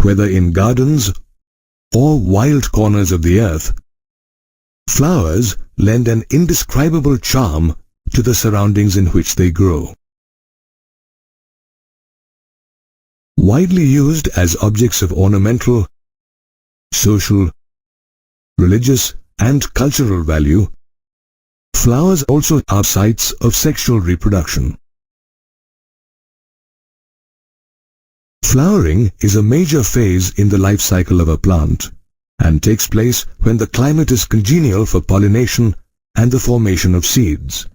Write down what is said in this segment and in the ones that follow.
whether in gardens or wild corners of the earth, flowers lend an indescribable charm to the surroundings in which they grow. Widely used as objects of ornamental, social, religious, and cultural value, flowers also are sites of sexual reproduction. Flowering is a major phase in the life cycle of a plant and takes place when the climate is congenial for pollination and the formation of seeds.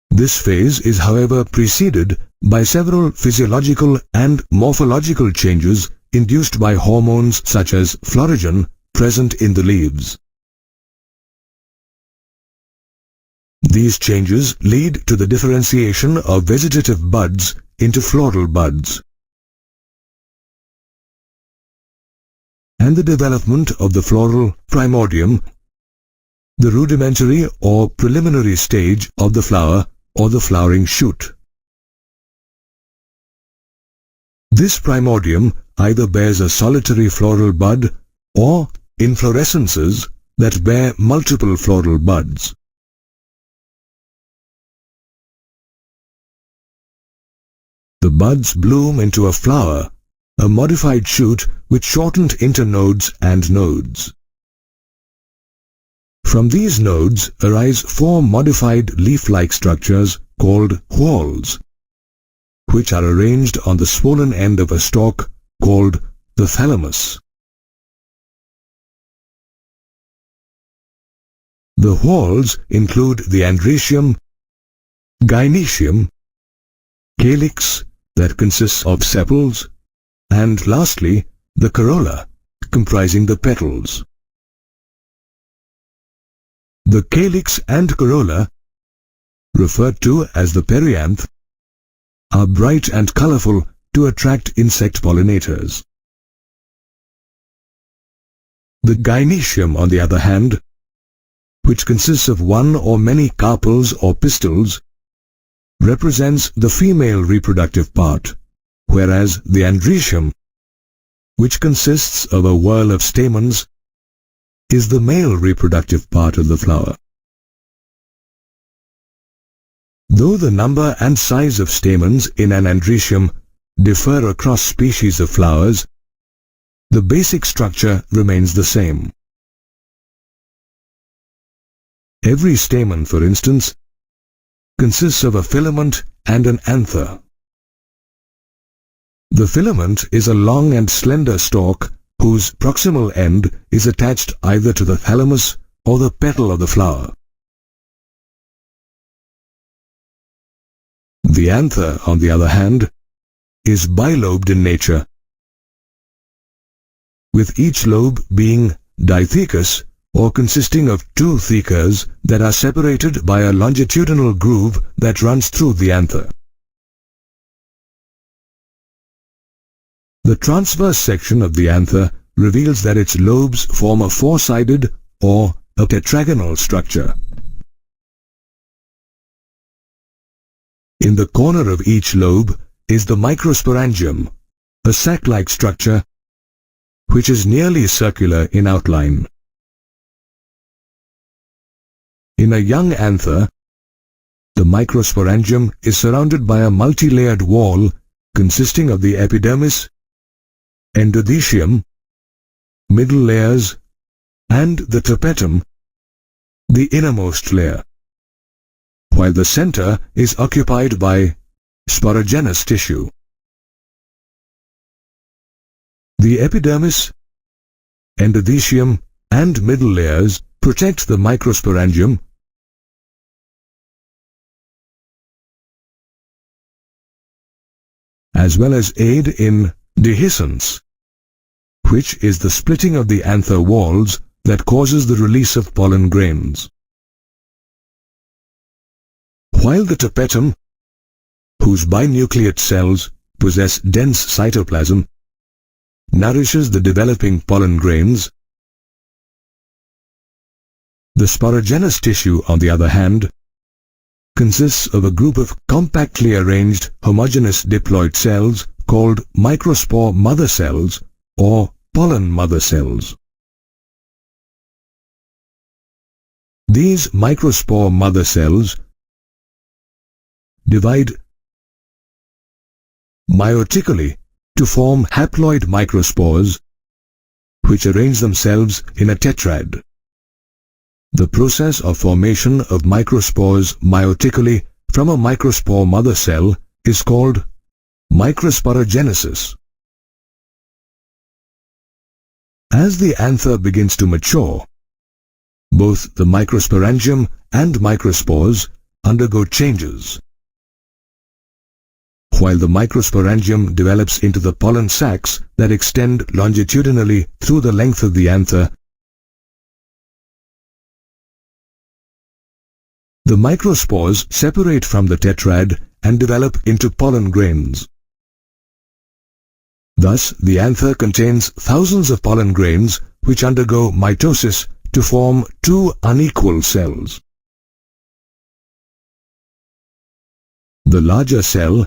This phase is, however, preceded by several physiological and morphological changes induced by hormones such as florigen present in the leaves. These changes lead to the differentiation of vegetative buds into floral buds and the development of the floral primordium, the rudimentary or preliminary stage of the flower or the flowering shoot. This primordium either bears a solitary floral bud or inflorescences that bear multiple floral buds. The buds bloom into a flower, a modified shoot with shortened internodes and nodes. From these nodes arise four modified leaf-like structures called whorls, which are arranged on the swollen end of a stalk called the thalamus. The whorls include the androecium, gynoecium, calyx that consists of sepals, and lastly the corolla comprising the petals. The calyx and corolla, referred to as the perianth, are bright and colorful to attract insect pollinators. The gynoecium, on the other hand, which consists of one or many carpels or pistils, represents the female reproductive part, whereas the androecium, which consists of a whorl of stamens, is the male reproductive part of the flower. Though the number and size of stamens in an androecium differ across species of flowers, the basic structure remains the same. Every stamen, for instance, consists of a filament and an anther. The filament is a long and slender stalk whose proximal end is attached either to the thalamus or the petal of the flower. The anther, on the other hand, is bilobed in nature, with each lobe being dithecous or consisting of two thecas that are separated by a longitudinal groove that runs through the anther. The transverse section of the anther reveals that its lobes form a four-sided or a tetragonal structure. In the corner of each lobe is the microsporangium, a sac-like structure which is nearly circular in outline. In a young anther, the microsporangium is surrounded by a multi-layered wall consisting of the epidermis, endothecium, middle layers, and the tapetum, the innermost layer, while the center is occupied by sporogenous tissue. The epidermis, endothecium, and middle layers protect the microsporangium as well as aid in dehiscence, which is the splitting of the anther walls that causes the release of pollen grains. While the tapetum, whose binucleate cells possess dense cytoplasm, nourishes the developing pollen grains, the sporogenous tissue, on the other hand, consists of a group of compactly arranged homogeneous diploid cells called microspore mother cells or pollen mother cells. These microspore mother cells divide meiotically to form haploid microspores, which arrange themselves in a tetrad. The process of formation of microspores meiotically from a microspore mother cell is called microsporogenesis. As the anther begins to mature, both the microsporangium and microspores undergo changes. While the microsporangium develops into the pollen sacs that extend longitudinally through the length of the anther, the microspores separate from the tetrad and develop into pollen grains. Thus, the anther contains thousands of pollen grains which undergo mitosis to form two unequal cells. The larger cell,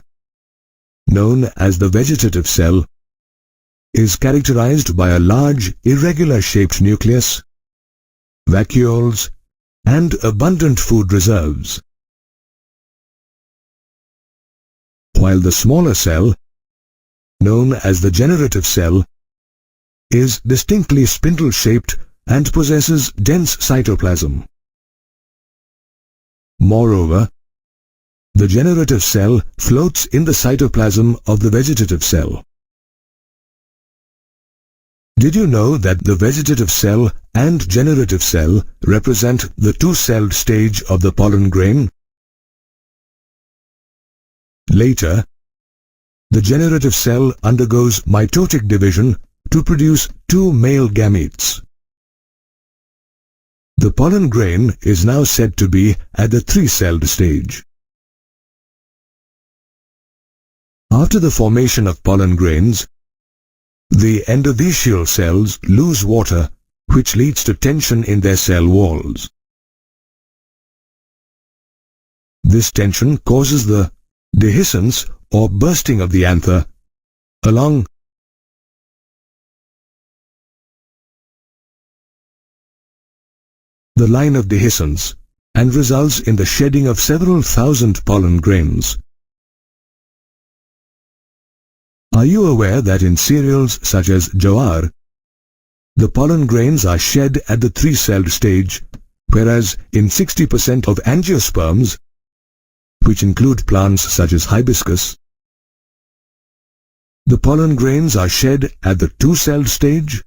known as the vegetative cell, is characterized by a large, irregular-shaped nucleus, vacuoles, and abundant food reserves. While the smaller cell, known as the generative cell, is distinctly spindle-shaped and possesses dense cytoplasm. Moreover, the generative cell floats in the cytoplasm of the vegetative cell. Did you know that the vegetative cell and generative cell represent the two-celled stage of the pollen grain? Later, the generative cell undergoes mitotic division to produce two male gametes. The pollen grain is now said to be at the three-celled stage. After the formation of pollen grains, the endothecial cells lose water, which leads to tension in their cell walls. This tension causes the dehiscence or bursting of the anther along the line of dehiscence and results in the shedding of several thousand pollen grains. Are you aware that in cereals such as jowar, the pollen grains are shed at the three-celled stage, whereas in 60% of angiosperms, which include plants such as hibiscus, the pollen grains are shed at the two-celled stage?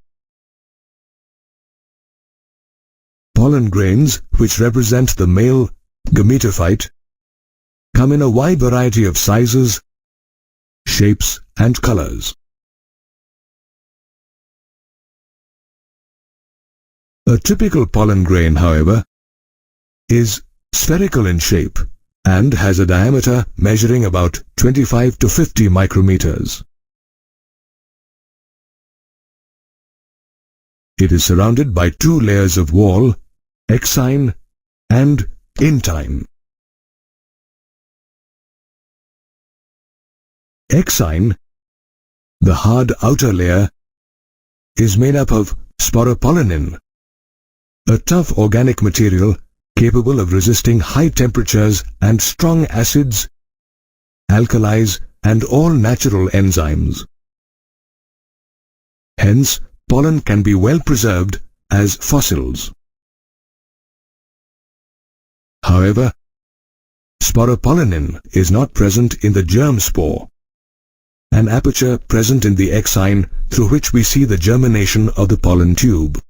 Pollen grains, which represent the male gametophyte, come in a wide variety of sizes, shapes, and colors. A typical pollen grain, however, is spherical in shape and has a diameter measuring about 25 to 50 micrometers. It is surrounded by two layers of wall, exine and intine. Exine, the hard outer layer, is made up of sporopollenin, a tough organic material capable of resisting high temperatures and strong acids, alkalis, and all natural enzymes. Hence, pollen can be well preserved as fossils. However, sporopollenin is not present in the germ spore, an aperture present in the exine through which we see the germination of the pollen tube.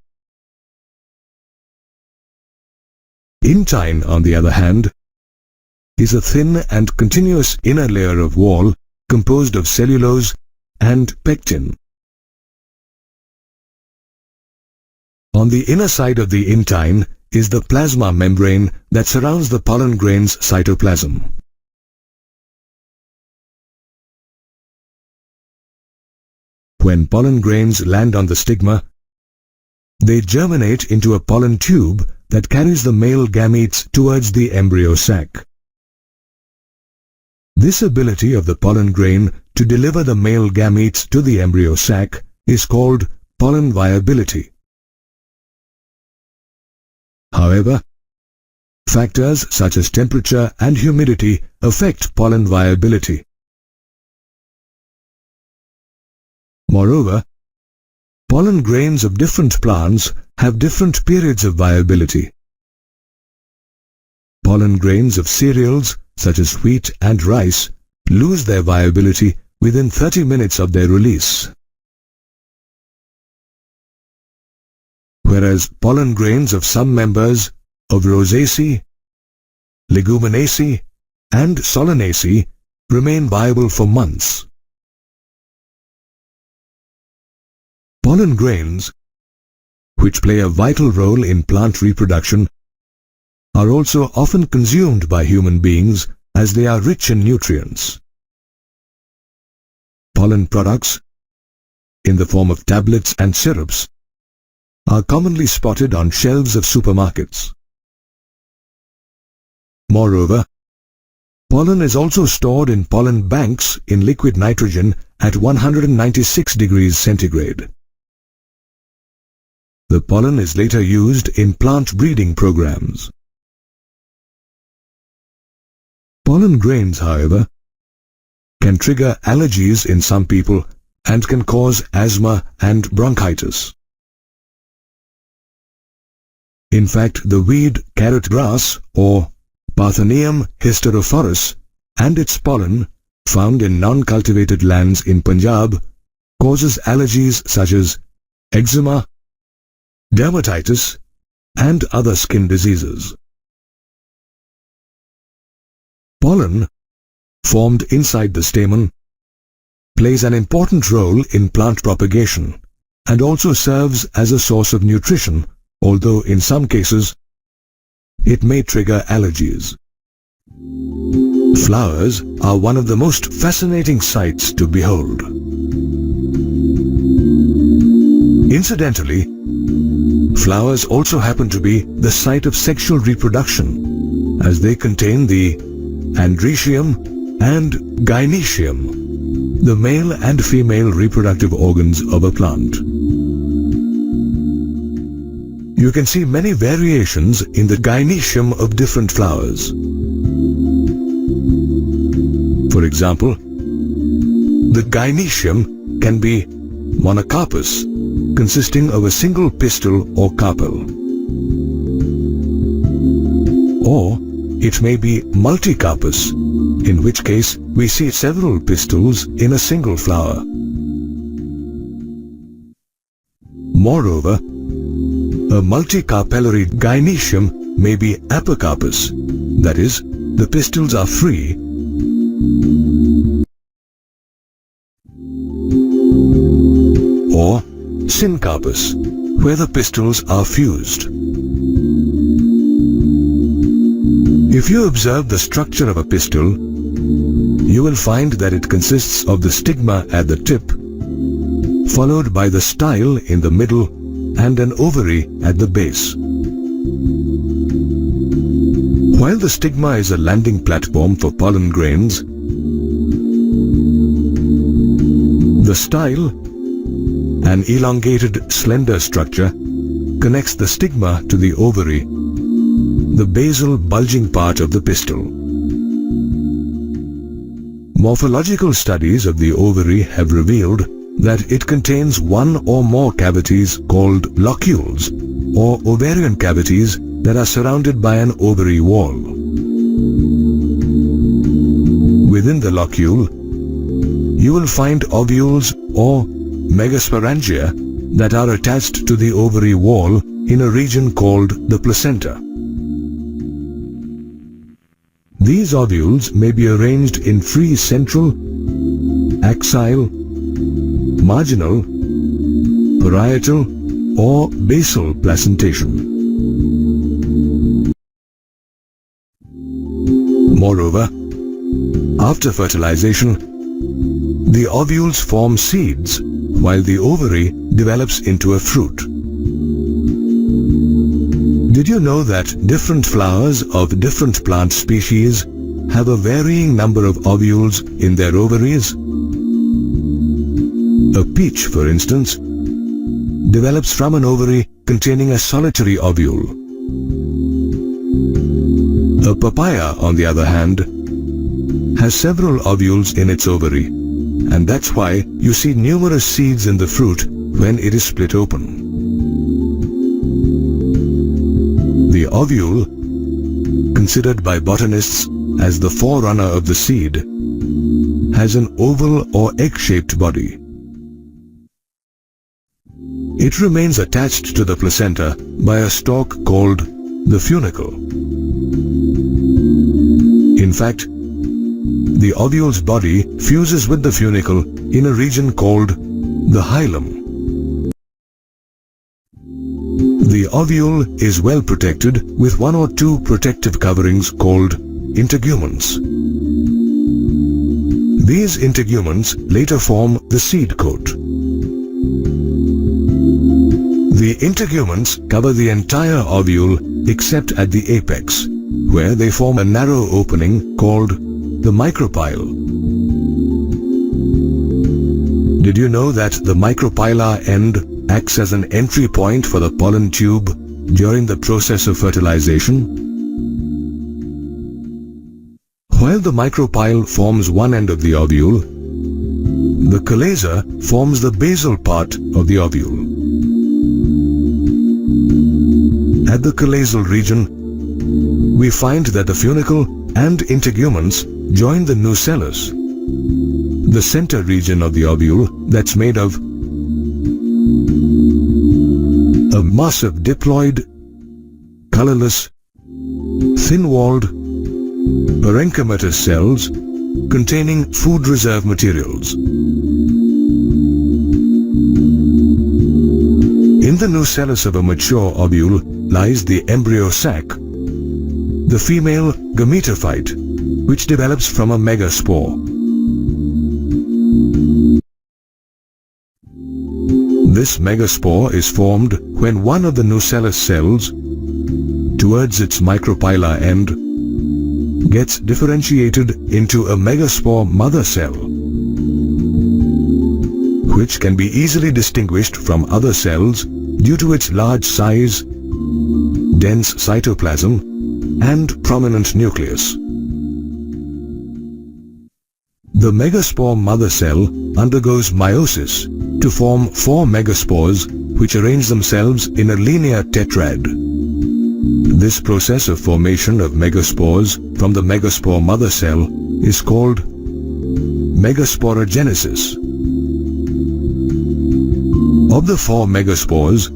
Intine, on the other hand, is a thin and continuous inner layer of wall composed of cellulose and pectin. On the inner side of the intine is the plasma membrane that surrounds the pollen grain's cytoplasm. When pollen grains land on the stigma, they germinate into a pollen tube that carries the male gametes towards the embryo sac. This ability of the pollen grain to deliver the male gametes to the embryo sac is called pollen viability. However, factors such as temperature and humidity affect pollen viability. Moreover, pollen grains of different plants have different periods of viability. Pollen grains of cereals such as wheat and rice lose their viability within 30 minutes of their release. Whereas pollen grains of some members of Rosaceae, Leguminosae and Solanaceae remain viable for months. Pollen grains, which play a vital role in plant reproduction, are also often consumed by human beings as they are rich in nutrients. Pollen products, in the form of tablets and syrups, are commonly spotted on shelves of supermarkets. Moreover, pollen is also stored in pollen banks in liquid nitrogen at 196 degrees centigrade. The pollen is later used in plant breeding programs. Pollen grains, however, can trigger allergies in some people and can cause asthma and bronchitis. In fact, the weed carrot grass or Parthenium hysterophorus and its pollen, found in non-cultivated lands in Punjab, causes allergies such as eczema, dermatitis, and other skin diseases. Pollen, formed inside the stamen, plays an important role in plant propagation and also serves as a source of nutrition, although in some cases it may trigger allergies. Flowers are one of the most fascinating sights to behold. Incidentally, flowers also happen to be the site of sexual reproduction, as they contain the androecium and gynoecium, the male and female reproductive organs of a plant. You can see many variations in the gynoecium of different flowers. For example, the gynoecium can be monocarpous, consisting of a single pistil or carpel. Or it may be multicarpous, in which case we see several pistils in a single flower. Moreover, a multicarpellary gynoecium may be apocarpous, that is, the pistils are free, or syncarpous, where the pistils are fused. If you observe the structure of a pistil, you will find that it consists of the stigma at the tip, followed by the style in the middle and an ovary at the base. While the stigma is a landing platform for pollen grains, the style, an elongated, slender structure, connects the stigma to the ovary, the basal bulging part of the pistil. Morphological studies of the ovary have revealed that it contains one or more cavities called locules, or ovarian cavities that are surrounded by an ovary wall. Within the locule, you will find ovules or megasporangia that are attached to the ovary wall in a region called the placenta. These ovules may be arranged in free central, axial, marginal, parietal, or basal placentation. Moreover, after fertilization, the ovules form seeds, while the ovary develops into a fruit. Did you know that different flowers of different plant species have a varying number of ovules in their ovaries? A peach, for instance, develops from an ovary containing a solitary ovule. A papaya, on the other hand, has several ovules in its ovary, and that's why you see numerous seeds in the fruit when it is split open. The ovule, considered by botanists as the forerunner of the seed, has an oval or egg-shaped body. It remains attached to the placenta by a stalk called the funicle. In fact, the ovule's body fuses with the funicle in a region called the hilum. The ovule is well protected with one or two protective coverings called integuments. These integuments later form the seed coat. The integuments cover the entire ovule except at the apex, where they form a narrow opening called the micropyle. Did you know that the micropylar end acts as an entry point for the pollen tube during the process of fertilization? While the micropyle forms one end of the ovule, the chalaza forms the basal part of the ovule. At the chalazel region, we find that the funicle and integuments join the nucellus, the center region of the ovule that's made of a mass of diploid, colorless, thin-walled, parenchymatous cells containing food reserve materials. In the nucellus of a mature ovule lies the embryo sac, the female gametophyte, which develops from a megaspore. This megaspore is formed when one of the nucellus cells, towards its micropylar end, gets differentiated into a megaspore mother cell, which can be easily distinguished from other cells due to its large size, dense cytoplasm, and prominent nucleus. The megaspore mother cell undergoes meiosis to form 4 megaspores which arrange themselves in a linear tetrad. This process of formation of megaspores from the megaspore mother cell is called megasporogenesis. Of the 4 megaspores,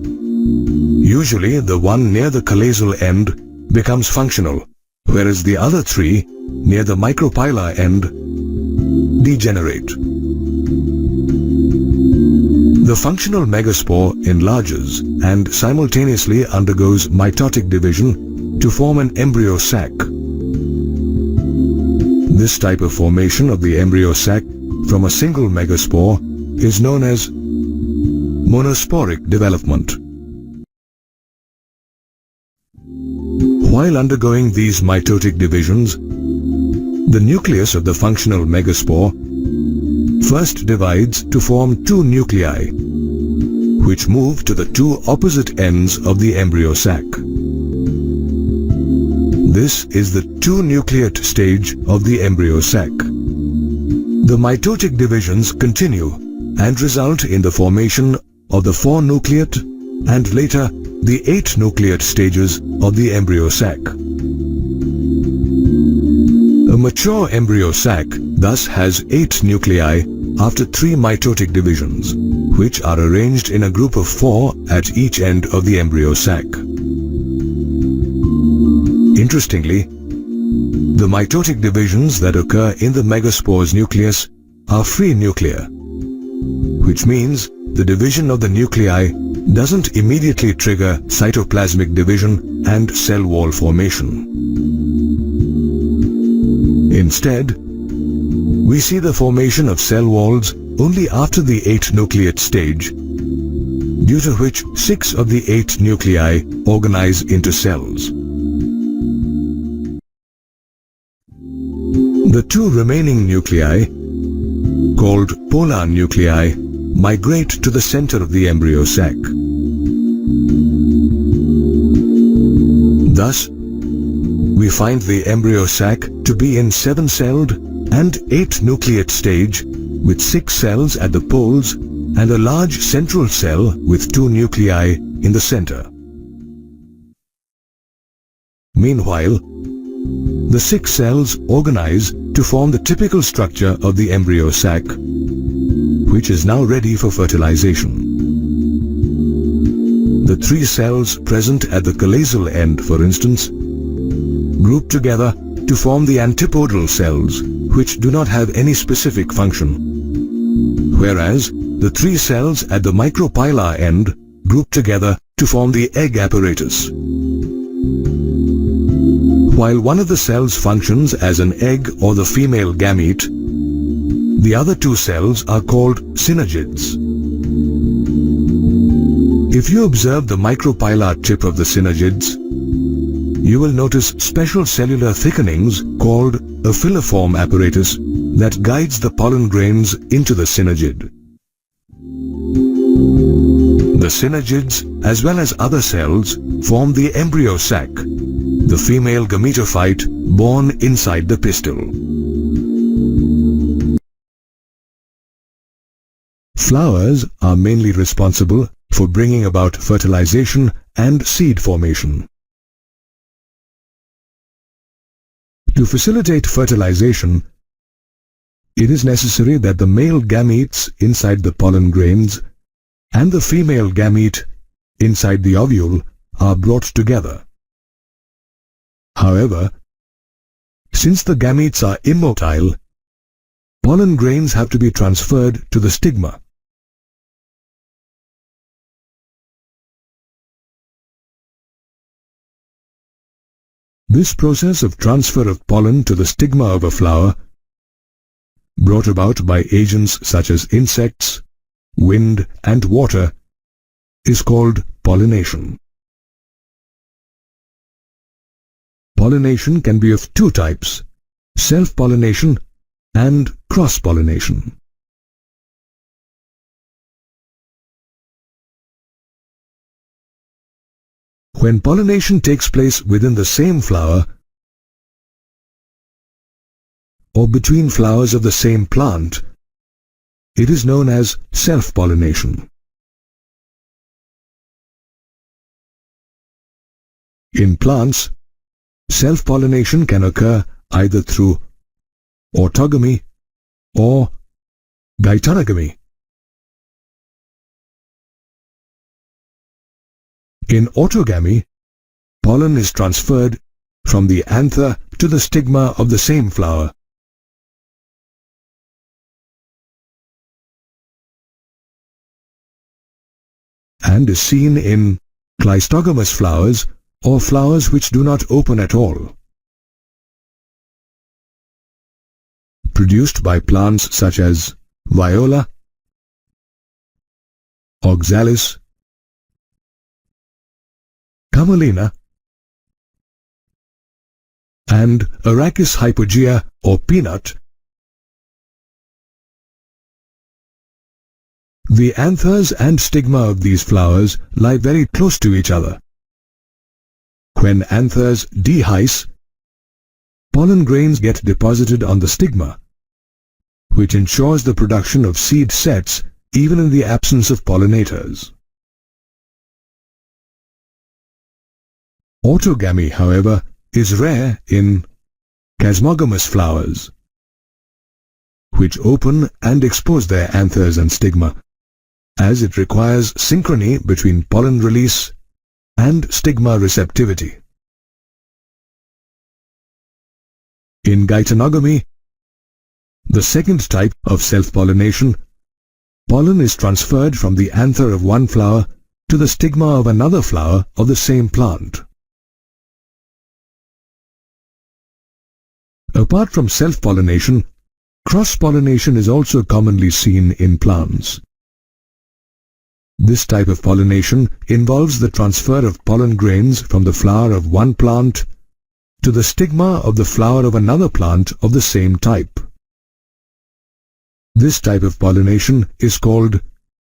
usually the one near the chalazel end becomes functional, whereas the other 3 near the micropylar end degenerate. The functional megaspore enlarges and simultaneously undergoes mitotic division to form an embryo sac. This type of formation of the embryo sac from a single megaspore is known as monosporic development. While undergoing these mitotic divisions, the nucleus of the functional megaspore first divides to form 2 nuclei, which move to the 2 opposite ends of the embryo sac. This is the 2-nucleate stage of the embryo sac. The mitotic divisions continue and result in the formation of the 4-nucleate and later the 8-nucleate stages of the embryo sac. A mature embryo sac thus has 8 nuclei after 3 mitotic divisions, which are arranged in a group of 4 at each end of the embryo sac. Interestingly, the mitotic divisions that occur in the megaspore's nucleus are free nuclear, which means the division of the nuclei doesn't immediately trigger cytoplasmic division and cell wall formation. Instead, we see the formation of cell walls only after the 8-nucleate stage, due to which 6 of the 8 nuclei organize into cells. The 2 remaining nuclei, called polar nuclei, migrate to the center of the embryo sac. Thus, we find the embryo sac to be in 7-celled and 8-nucleate stage with 6 cells at the poles and a large central cell with 2 nuclei in the center. Meanwhile, the 6 cells organize to form the typical structure of the embryo sac, which is now ready for fertilization. The 3 cells present at the chalazial end, for instance, group together to form the antipodal cells, which do not have any specific function, whereas the 3 cells at the micropylar end group together to form the egg apparatus. While one of the cells functions as an egg or the female gamete, the other 2 cells are called synergids. If you observe the micropylar tip of the synergids, you will notice special cellular thickenings called a filiform apparatus that guides the pollen grains into the synergid. The synergids, as well as other cells, form the embryo sac, the female gametophyte born inside the pistil. Flowers are mainly responsible for bringing about fertilization and seed formation. To facilitate fertilization, it is necessary that the male gametes inside the pollen grains and the female gamete inside the ovule are brought together. However, since the gametes are immotile, pollen grains have to be transferred to the stigma. This process of transfer of pollen to the stigma of a flower, brought about by agents such as insects, wind and water, is called pollination. Pollination can be of 2 types, self-pollination and cross-pollination. When pollination takes place within the same flower or between flowers of the same plant, it is known as self-pollination. In plants, self-pollination can occur either through autogamy or geitonogamy. In autogamy, pollen is transferred from the anther to the stigma of the same flower. And is seen in cleistogamous flowers or flowers which do not open at all. Produced by plants such as viola, oxalis, camelina, and Arachis hypogea or peanut. The anthers and stigma of these flowers lie very close to each other. When anthers dehisce, pollen grains get deposited on the stigma, which ensures the production of seed sets even in the absence of pollinators. Autogamy, however, is rare in chasmogamous flowers, which open and expose their anthers and stigma, as it requires synchrony between pollen release and stigma receptivity. In geitonogamy, the second type of self-pollination, pollen is transferred from the anther of one flower to the stigma of another flower of the same plant. Apart from self-pollination, cross-pollination is also commonly seen in plants. This type of pollination involves the transfer of pollen grains from the flower of one plant to the stigma of the flower of another plant of the same type. This type of pollination is called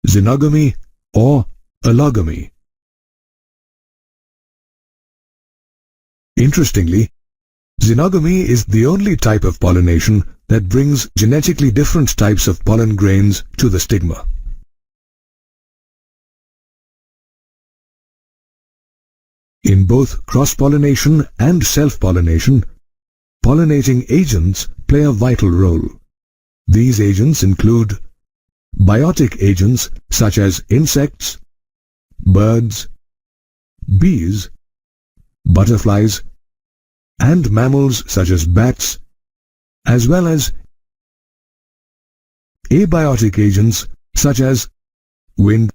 xenogamy, or allogamy. Interestingly, xenogamy is the only type of pollination that brings genetically different types of pollen grains to the stigma. In both cross-pollination and self-pollination, pollinating agents play a vital role. These agents include biotic agents such as insects, birds, bees, butterflies, and mammals such as bats, as well as abiotic agents such as wind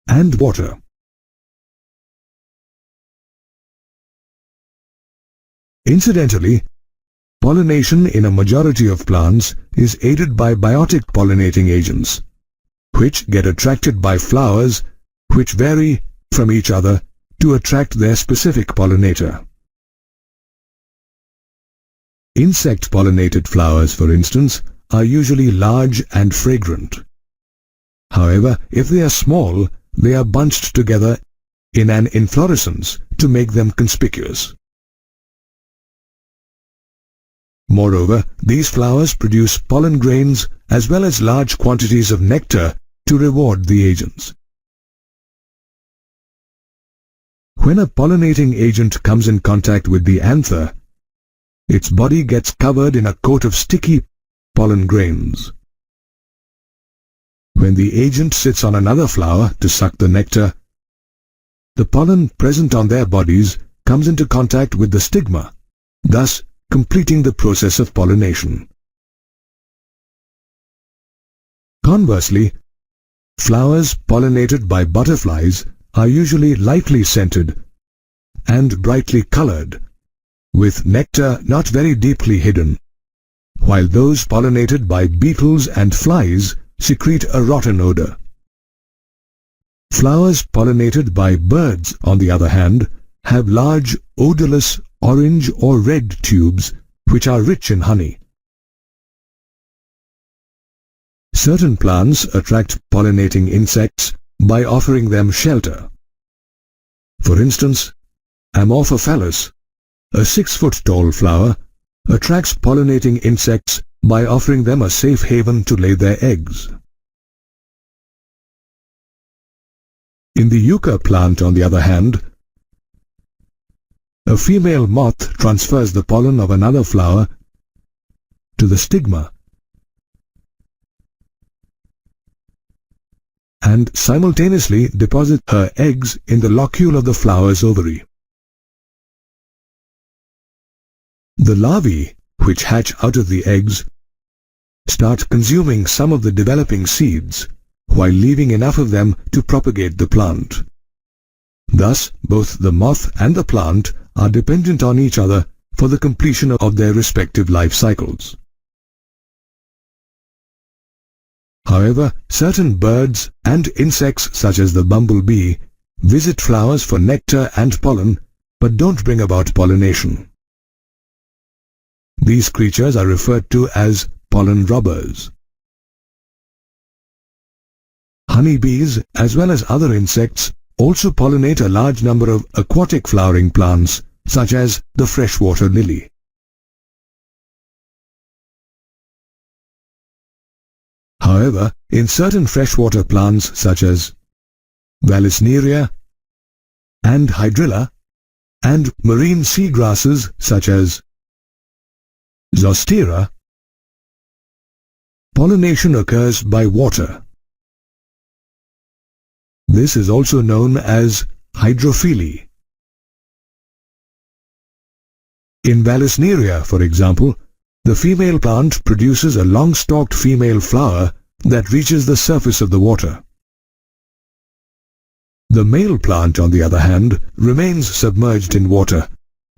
and water. Incidentally, pollination in a majority of plants is aided by biotic pollinating agents, which get attracted by flowers which vary from each other to attract their specific pollinator. Insect-pollinated flowers, for instance, are usually large and fragrant. However, if they are small, they are bunched together in an inflorescence to make them conspicuous. Moreover, these flowers produce pollen grains as well as large quantities of nectar to reward the agents. When a pollinating agent comes in contact with the anther, its body gets covered in a coat of sticky pollen grains. When the agent sits on another flower to suck the nectar, the pollen present on their bodies comes into contact with the stigma, thus completing the process of pollination. Conversely, flowers pollinated by butterflies are usually lightly scented and brightly colored, with nectar not very deeply hidden, while those pollinated by beetles and flies secrete a rotten odor. Flowers pollinated by birds, on the other hand, have large, odorless orange or red tubes which are rich in honey. Certain plants attract pollinating insects by offering them shelter. For instance, Amorphophallus, a 6-foot-tall flower, attracts pollinating insects by offering them a safe haven to lay their eggs. In the yucca plant, on the other hand, a female moth transfers the pollen of another flower to the stigma and simultaneously deposits her eggs in the locule of the flower's ovary. The larvae, which hatch out of the eggs, start consuming some of the developing seeds, while leaving enough of them to propagate the plant. Thus, both the moth and the plant are dependent on each other for the completion of their respective life cycles. However, certain birds and insects such as the bumblebee visit flowers for nectar and pollen, but don't bring about pollination. These creatures are referred to as pollen robbers. Honeybees, as well as other insects, also pollinate a large number of aquatic flowering plants, such as the freshwater lily. However, in certain freshwater plants such as Vallisneria and Hydrilla, and marine seagrasses such as Zostera, pollination occurs by water. This is also known as hydrophily. In Vallisneria, for example, the female plant produces a long-stalked female flower that reaches the surface of the water. The male plant, on the other hand, remains submerged in water,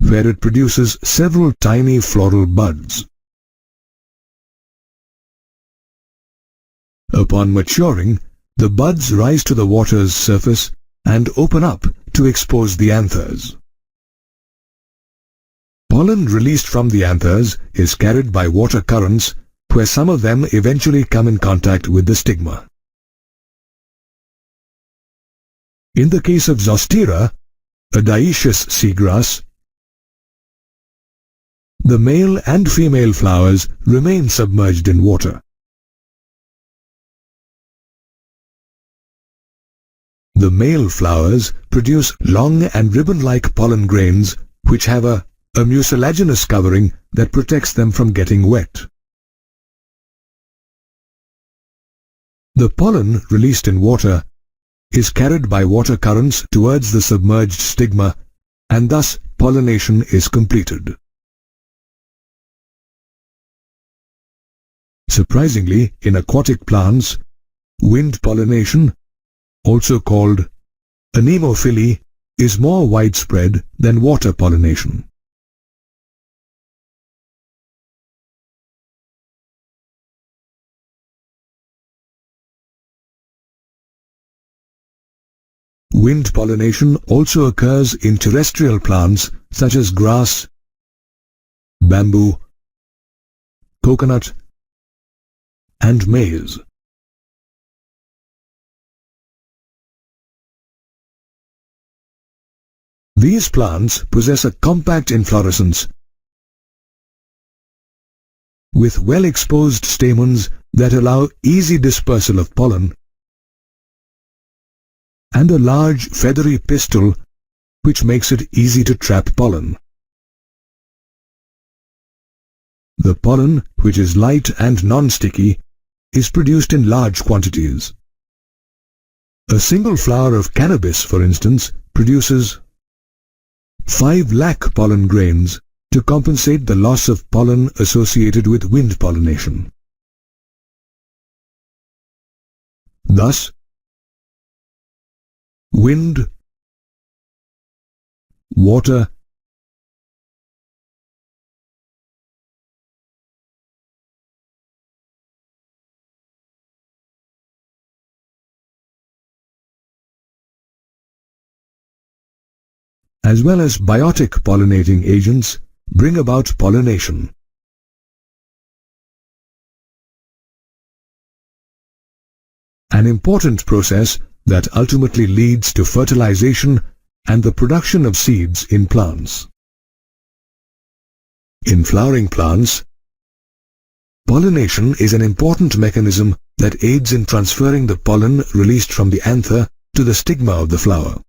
where it produces several tiny floral buds. Upon maturing, the buds rise to the water's surface and open up to expose the anthers. Pollen released from the anthers is carried by water currents, where some of them eventually come in contact with the stigma. In the case of Zostera, a dioecious seagrass, the male and female flowers remain submerged in water. The male flowers produce long and ribbon-like pollen grains which have a mucilaginous covering that protects them from getting wet. The pollen released in water is carried by water currents towards the submerged stigma, and thus pollination is completed. Surprisingly, in aquatic plants, wind pollination, also called anemophily, is more widespread than water pollination. Wind pollination also occurs in terrestrial plants such as grass, bamboo, coconut, and maize. These plants possess a compact inflorescence with well-exposed stamens that allow easy dispersal of pollen, and a large feathery pistil which makes it easy to trap pollen. The pollen, which is light and non-sticky, is produced in large quantities. A single flower of cannabis, for instance, produces 5 lakh pollen grains to compensate the loss of pollen associated with wind pollination. Thus, wind, water, as well as biotic pollinating agents bring about pollination. An important process that ultimately leads to fertilization and the production of seeds in plants. In flowering plants, pollination is an important mechanism that aids in transferring the pollen released from the anther to the stigma of the flower.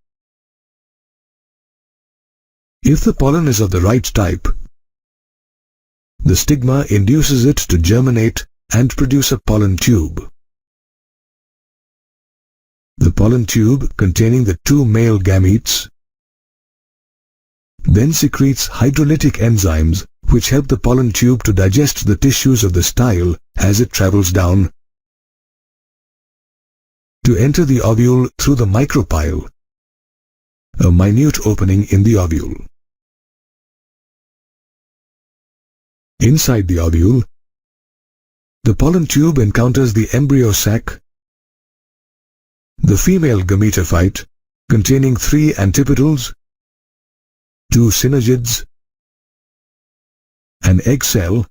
If the pollen is of the right type, the stigma induces it to germinate and produce a pollen tube. The pollen tube, containing the 2 male gametes, then secretes hydrolytic enzymes which help the pollen tube to digest the tissues of the style as it travels down to enter the ovule through the micropyle, a minute opening in the ovule. Inside the ovule, the pollen tube encounters the embryo sac, the female gametophyte, containing 3 antipetals, 2 synergids, an egg cell,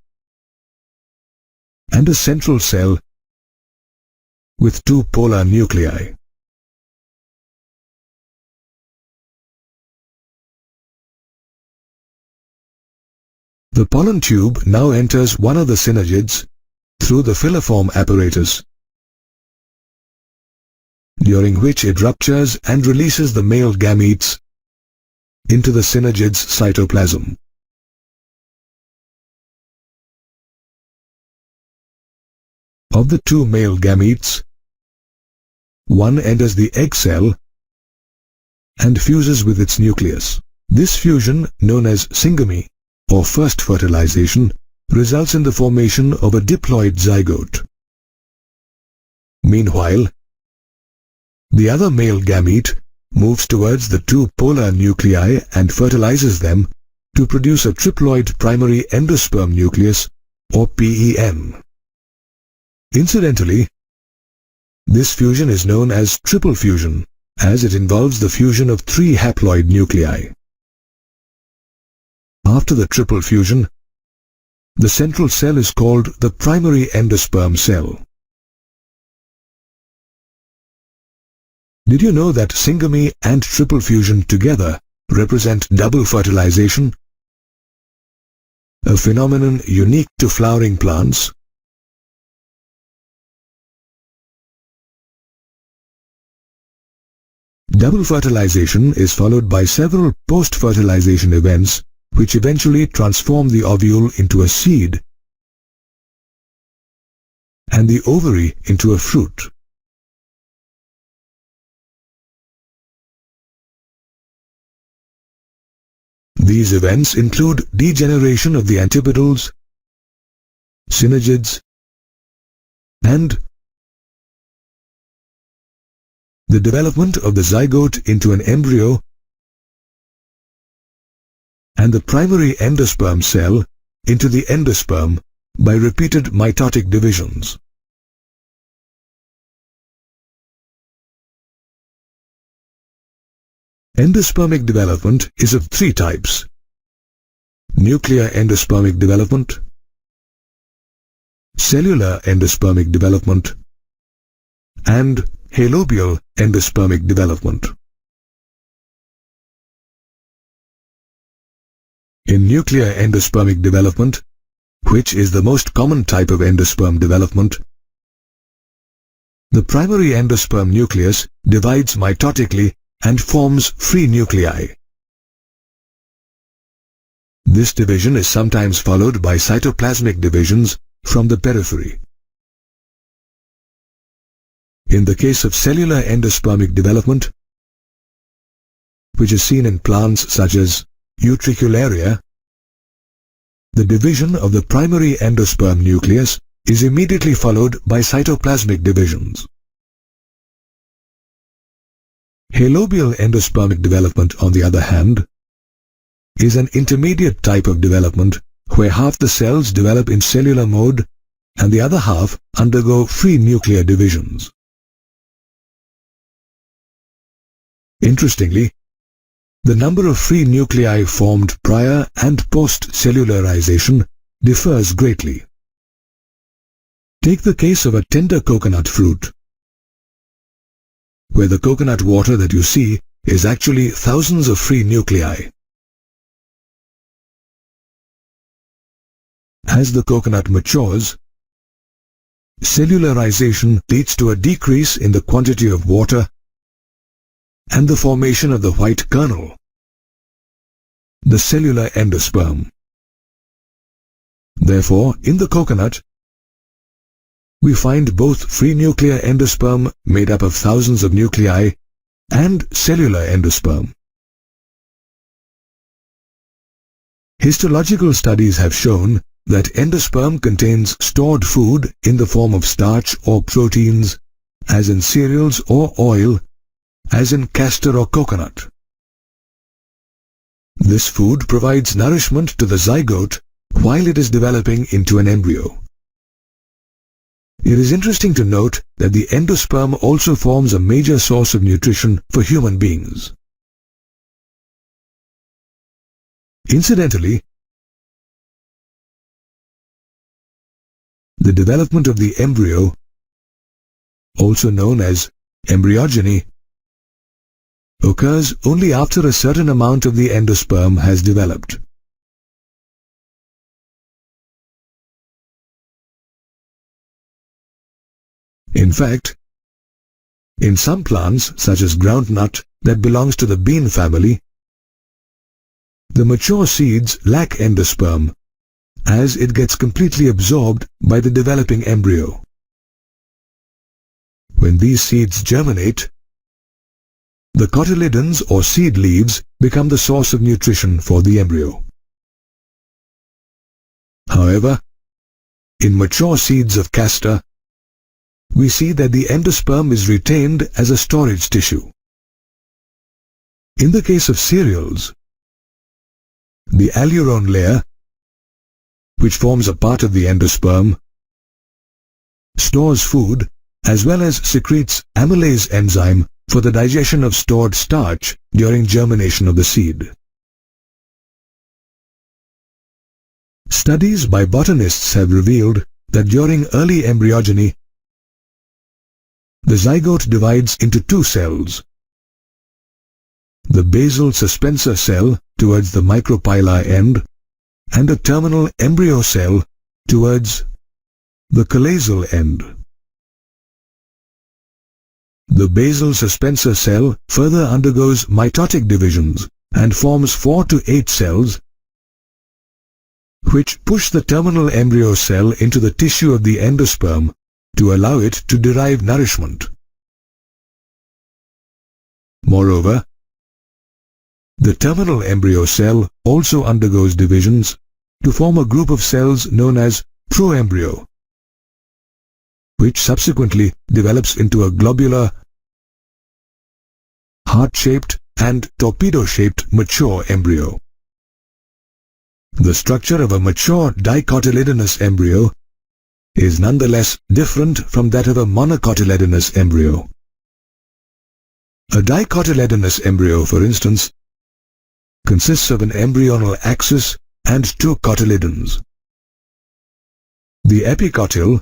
and a central cell with 2 polar nuclei. The pollen tube now enters one of the synergids through the filiform apparatus, during which it ruptures and releases the male gametes into the synergid's cytoplasm. Of the 2 male gametes, one enters the egg cell and fuses with its nucleus. This fusion, known as syngamy, or first fertilization, results in the formation of a diploid zygote. Meanwhile, the other male gamete moves towards the 2 polar nuclei and fertilizes them to produce a triploid primary endosperm nucleus, or PEN. Incidentally, this fusion is known as triple fusion, as it involves the fusion of 3 haploid nuclei. After the triple fusion, the central cell is called the primary endosperm cell. Did you know that syngamy and triple fusion together represent double fertilization? A phenomenon unique to flowering plants. Double fertilization is followed by several post-fertilization events which eventually transform the ovule into a seed and the ovary into a fruit. These events include degeneration of the antipodals, synergids, and the development of the zygote into an embryo and the primary endosperm cell into the endosperm by repeated mitotic divisions. Endospermic development is of three types: nuclear endospermic development, cellular endospermic development, and halobial endospermic development. In nuclear endospermic development, which is the most common type of endosperm development, the primary endosperm nucleus divides mitotically and forms free nuclei. This division is sometimes followed by cytoplasmic divisions from the periphery. In the case of cellular endospermic development, which is seen in plants such as Utricularia, the division of the primary endosperm nucleus is immediately followed by cytoplasmic divisions. Halobial endospermic development, on the other hand, is an intermediate type of development where half the cells develop in cellular mode and the other half undergo free nuclear divisions. Interestingly, the number of free nuclei formed prior and post-cellularization differs greatly. Take the case of a tender coconut fruit, where the coconut water that you see is actually thousands of free nuclei. As the coconut matures, cellularization leads to a decrease in the quantity of water and the formation of the white kernel, the cellular endosperm. Therefore, in the coconut, we find both free nuclear endosperm made up of thousands of nuclei and cellular endosperm. Histological studies have shown that endosperm contains stored food in the form of starch or proteins, as in cereals, or oil, as in castor or coconut. This food provides nourishment to the zygote while it is developing into an embryo. It is interesting to note that the endosperm also forms a major source of nutrition for human beings. Incidentally, the development of the embryo, also known as embryogeny, occurs only after a certain amount of the endosperm has developed. In fact, in some plants, such as groundnut that belongs to the bean family, the mature seeds lack endosperm, as it gets completely absorbed by the developing embryo. When these seeds germinate, the cotyledons or seed leaves become the source of nutrition for the embryo. However, in mature seeds of castor, we see that the endosperm is retained as a storage tissue. In the case of cereals, the alurone layer, which forms a part of the endosperm, stores food as well as secretes amylase enzyme for the digestion of stored starch during germination of the seed. Studies by botanists have revealed that during early embryogeny, the zygote divides into two cells. The basal suspensor cell towards the micropylar end and a terminal embryo cell towards the chalazial end. The basal suspensor cell further undergoes mitotic divisions and forms 4 to 8 cells which push the terminal embryo cell into the tissue of the endosperm to allow it to derive nourishment. Moreover, the terminal embryo cell also undergoes divisions to form a group of cells known as proembryo, which subsequently develops into a globular, heart-shaped and torpedo-shaped mature embryo. The structure of a mature dicotyledonous embryo is nonetheless different from that of a monocotyledonous embryo. A dicotyledonous embryo, for instance, consists of an embryonal axis and 2 cotyledons. The epicotyl,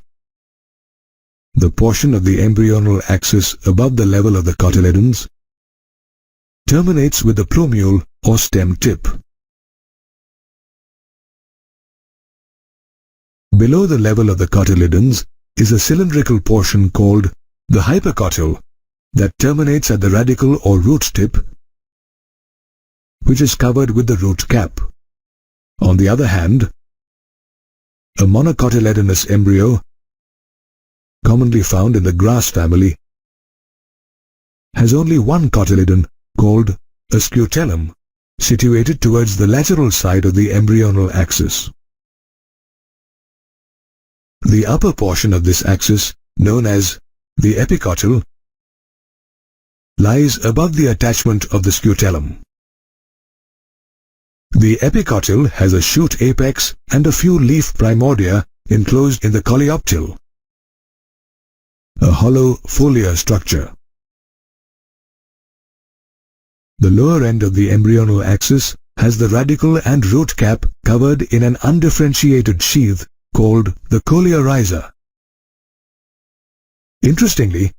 the portion of the embryonal axis above the level of the cotyledons, terminates with the plumule or stem tip. Below the level of the cotyledons is a cylindrical portion called the hypocotyl that terminates at the radicle or root tip, which is covered with the root cap. On the other hand, a monocotyledonous embryo, commonly found in the grass family, has only one cotyledon called a scutellum, situated towards the lateral side of the embryonal axis. The upper portion of this axis, known as the epicotyl, lies above the attachment of the scutellum. The epicotyl has a shoot apex and a few leaf primordia enclosed in the coleoptile, a hollow foliar structure. The lower end of the embryonal axis has the radicle and root cap covered in an undifferentiated sheath called the coleorhiza. Interestingly,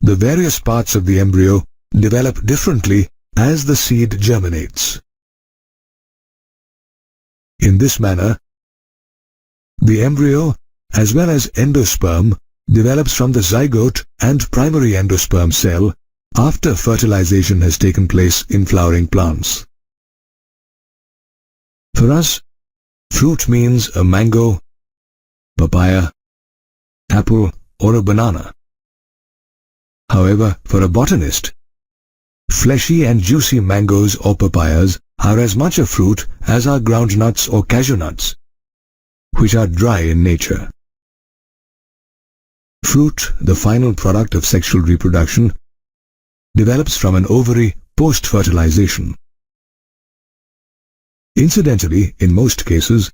the various parts of the embryo develop differently as the seed germinates. In this manner, the embryo as well as endosperm develops from the zygote and primary endosperm cell after fertilization has taken place in flowering plants. For us, fruit means a mango, papaya, apple, or a banana. However, for a botanist, fleshy and juicy mangoes or papayas are as much a fruit as are groundnuts or cashew nuts, which are dry in nature. Fruit, the final product of sexual reproduction, develops from an ovary post-fertilization. Incidentally, in most cases,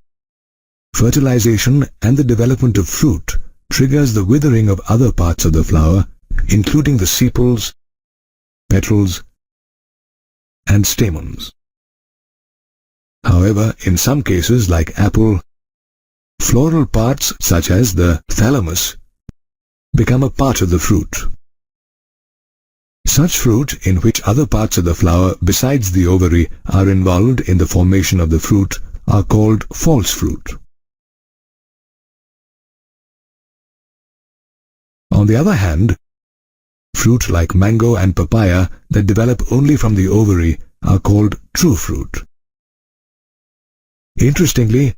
fertilization and the development of fruit triggers the withering of other parts of the flower, including the sepals, petals, and stamens. However, in some cases like apple, floral parts such as the thalamus become a part of the fruit. Such fruit in which other parts of the flower besides the ovary are involved in the formation of the fruit are called false fruit. On the other hand, fruit like mango and papaya that develop only from the ovary are called true fruit. Interestingly,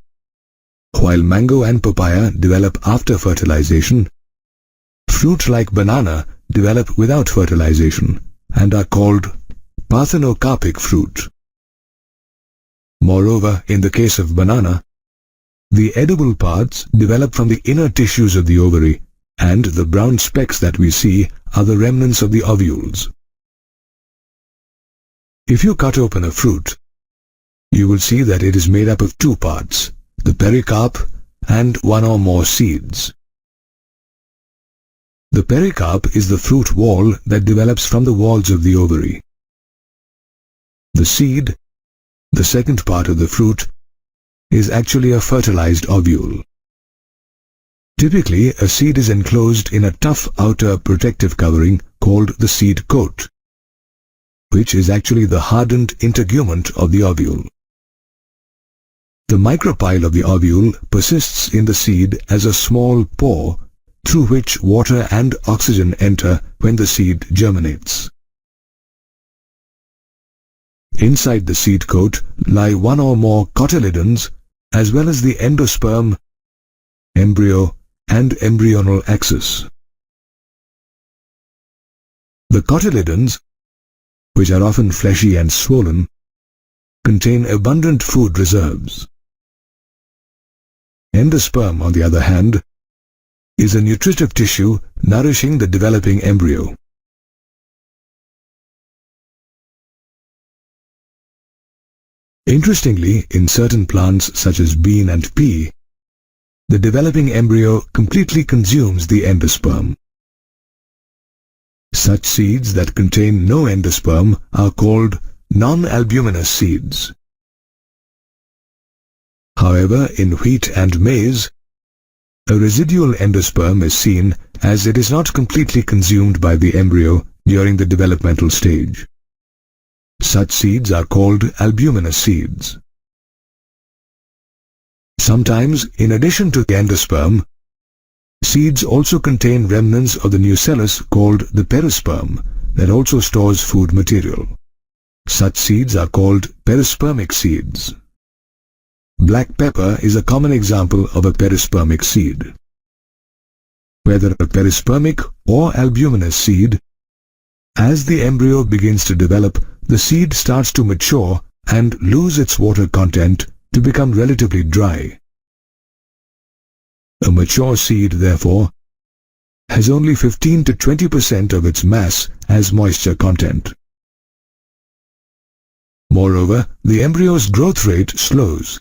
while mango and papaya develop after fertilization, fruit like banana develop without fertilization and are called parthenocarpic fruit. Moreover, in the case of banana, the edible parts develop from the inner tissues of the ovary, and the brown specks that we see are the remnants of the ovules. If you cut open a fruit, you will see that it is made up of two parts, the pericarp and one or more seeds. The pericarp is the fruit wall that develops from the walls of the ovary. The seed, the second part of the fruit, is actually a fertilized ovule. Typically, a seed is enclosed in a tough outer protective covering called the seed coat, which is actually the hardened integument of the ovule. The micropyle of the ovule persists in the seed as a small pore through which water and oxygen enter when the seed germinates. Inside the seed coat lie one or more cotyledons as well as the endosperm, embryo, and embryonal axis. The cotyledons, which are often fleshy and swollen, contain abundant food reserves. Endosperm, on the other hand, is a nutritive tissue nourishing the developing embryo. Interestingly, in certain plants such as bean and pea, the developing embryo completely consumes the endosperm. Such seeds that contain no endosperm are called non-albuminous seeds. However, in wheat and maize, a residual endosperm is seen as it is not completely consumed by the embryo during the developmental stage. Such seeds are called albuminous seeds. Sometimes, in addition to the endosperm, seeds also contain remnants of the nucellus called the perisperm that also stores food material. Such seeds are called perispermic seeds. Black pepper is a common example of a perispermic seed. Whether a perispermic or albuminous seed, as the embryo begins to develop, the seed starts to mature and lose its water content to become relatively dry. A mature seed, therefore, has only 15 to 20% of its mass as moisture content. Moreover, the embryo's growth rate slows,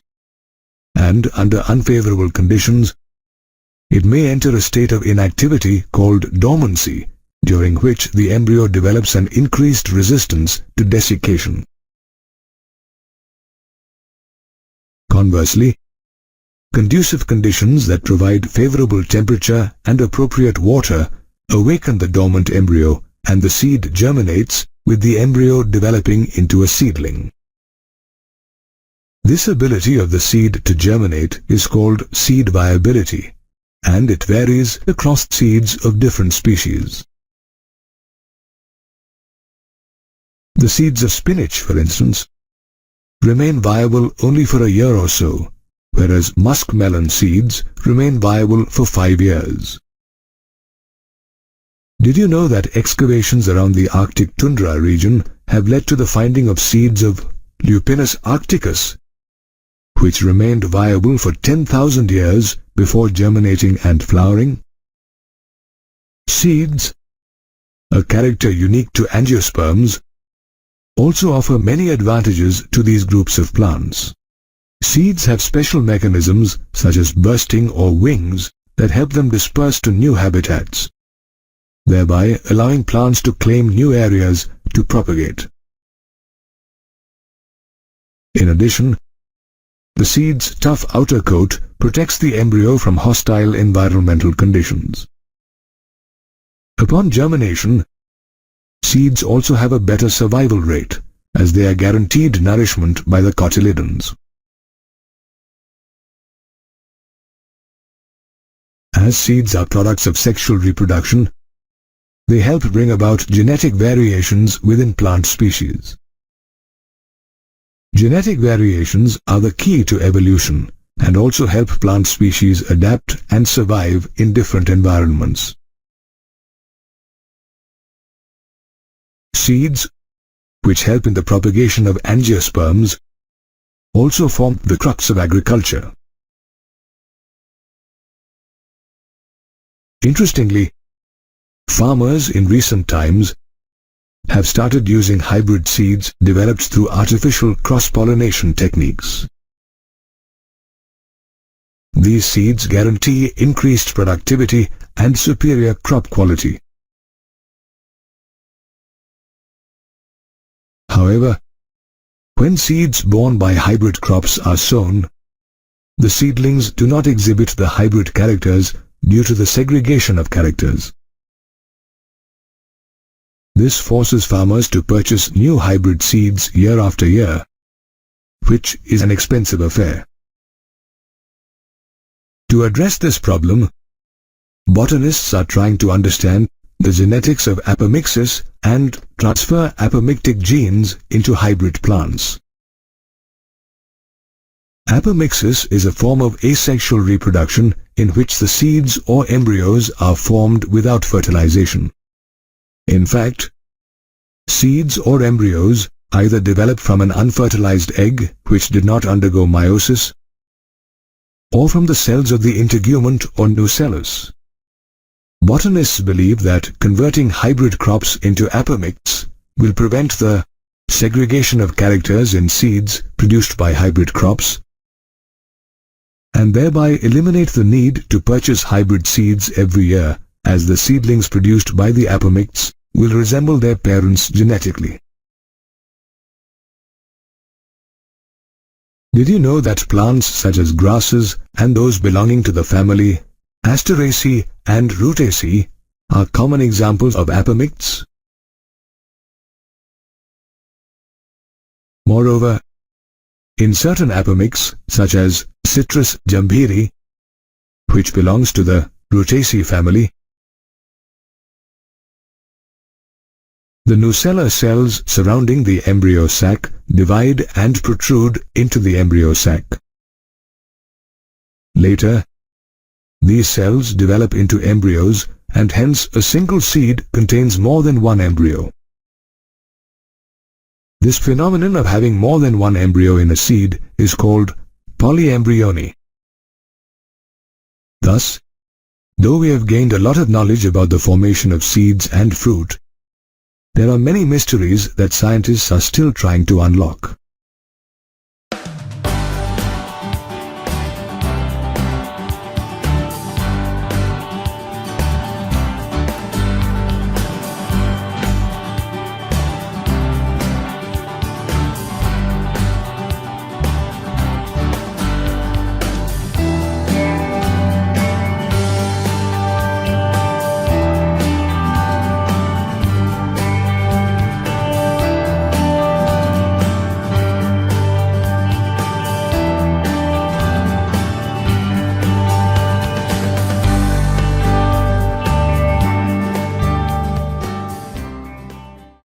and under unfavorable conditions, it may enter a state of inactivity called dormancy, during which the embryo develops an increased resistance to desiccation. Conversely, conducive conditions that provide favorable temperature and appropriate water awaken the dormant embryo, and the seed germinates, with the embryo developing into a seedling. This ability of the seed to germinate is called seed viability, and it varies across seeds of different species. The seeds of spinach, for instance, remain viable only for a year or so, whereas muskmelon seeds remain viable for 5 years. Did you know that excavations around the Arctic tundra region have led to the finding of seeds of Lupinus arcticus, which remained viable for 10,000 years before germinating and flowering? Seeds, a character unique to angiosperms, also offer many advantages to these groups of plants. Seeds have special mechanisms such as bursting or wings that help them disperse to new habitats, thereby allowing plants to claim new areas to propagate. In addition, the seed's tough outer coat protects the embryo from hostile environmental conditions. Upon germination, seeds also have a better survival rate, as they are guaranteed nourishment by the cotyledons. As seeds are products of sexual reproduction, they help bring about genetic variations within plant species. Genetic variations are the key to evolution and also help plant species adapt and survive in different environments. Seeds, which help in the propagation of angiosperms, also form the crux of agriculture. Interestingly, farmers in recent times have started using hybrid seeds developed through artificial cross-pollination techniques. These seeds guarantee increased productivity and superior crop quality. However, when seeds born by hybrid crops are sown, the seedlings do not exhibit the hybrid characters due to the segregation of characters. This forces farmers to purchase new hybrid seeds year after year, which is an expensive affair. To address this problem, botanists are trying to understand the genetics of apomixis and transfer apomictic genes into hybrid plants. Apomixis is a form of asexual reproduction in which the seeds or embryos are formed without fertilization. In fact, seeds or embryos either develop from an unfertilized egg which did not undergo meiosis, or from the cells of the integument or nucellus. Botanists believe that converting hybrid crops into apomicts will prevent the segregation of characters in seeds produced by hybrid crops, and thereby eliminate the need to purchase hybrid seeds every year, as the seedlings produced by the apomicts will resemble their parents genetically. Did you know that plants such as grasses and those belonging to the family Asteraceae and Rutaceae are common examples of apomicts? Moreover, in certain apomicts such as Citrus jambiri, which belongs to the Rutaceae family, the nucellar cells surrounding the embryo sac divide and protrude into the embryo sac. Later, these cells develop into embryos, and hence a single seed contains more than one embryo. This phenomenon of having more than one embryo in a seed is called polyembryony. Thus, though we have gained a lot of knowledge about the formation of seeds and fruit, there are many mysteries that scientists are still trying to unlock.